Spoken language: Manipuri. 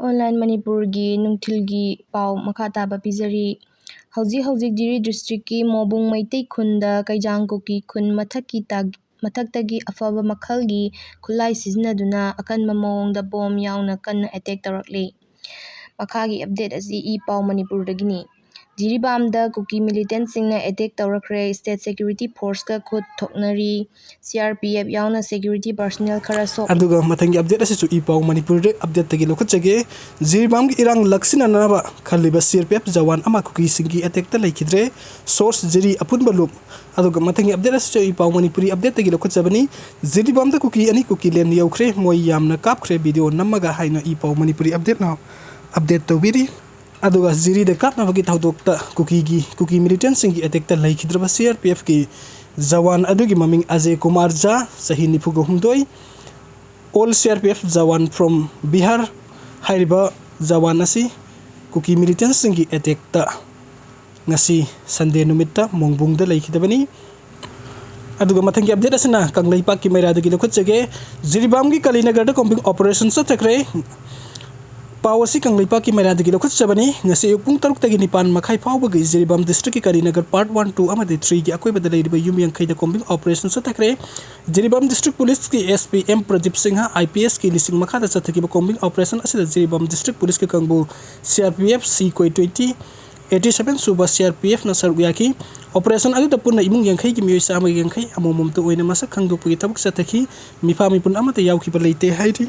ऑनलाइन मनपुरगी नुंगथिलगी पाव मखा ताबा पिजरी हौजिक जिरी डिस्ट्रिक्ट की मोबुंग मैतै खुंदा कैजांग कुकी खुन मथक्तगी अफब मखलगी खुलाई सिजनदुना अकनबा मओंगदा बॉम यावना कन्ना अटैक तौरकले मखागी अपडेट असी ई पाव मणिपुरदगिनी जिरीबामदा कुकी मिलिटेंट सिंगना अटैक तौरखरे स्टेट सिक्योरिटी फोर्स का खुद थोकनरी CRPF यावना सिक्योरिटी पर्सनल खरा सो अदुगा मथंगी अपडेट असिसु ई पाव मणिपुर दे अपडेट तगी लोखचगे जिरीबाम की इरांग लक्सिननाबा खलिबा CRPF जवान अमा कुकीसिंगी अटैक त लैखिद्रे सोर्स जिरी अपुन बलुम अदुगा मथंगी अपडेट असिसु ई पाव मणिपुरी अपडेट तगी लोखचबनी जिरीबाम द कुकी अनि कुकीलेन यौखरे मोय यामना कापखरे वीडियो नमगा हाइना ई पाव मणिपुरी अपडेट ना अपडेट तौबिरी अदुगा जिरी द कापनाबगी थौदोकता कुकी मिलिटेंट सिंगी अटैक त लैखिद्रबा CRPF की जवान अदुगी ममिंग अजय कुमार जा सही निफुग हुमदोई ऑल CRPF जवान फ्रॉम बिहार हाइरिबा जवान असी कुकी मिलिटेंट सिंगी अटैक ता ngasi संडे नुमित्ता मोंगबुंग द लैखिदबनी अदुगा मथंगी अपडेट असना कंगलैपा की मैरा दगी लोखचगे जिरीबाम की कलीनगर द कॉम्बिंग ऑपरेशन सतखरे पावसी कंगलैपा की मैरा दगी लोखचबनी ngasi पुंग तरुक तगी निपान मखाई फावबगी जिरीबाम डिस्ट्रिक्ट की कलीनगर पार्ट 1 2 अमदे 3 की अकोइबद लैरिबा युमियंखै the combing operation सतखरे Jiribam district police की SP M Pradeep Singh IPS की लिसिंग मखादा सतखिबा कॉम्बिंग ऑपरेशन असिदा जिरीबाम डिस्ट्रिक्ट पुलिस के कंगबु CRPF C 87 सुबह CRPF न सरुयाकी ऑपरेशन अदुदा पुन्ना इमुंग यंखै की मियोय साम यंखै अमोमम तो ओइना मसक खंगदोपगी तबक सतखि मिफा मिपुन अमते यावखिबा लैते हाइरि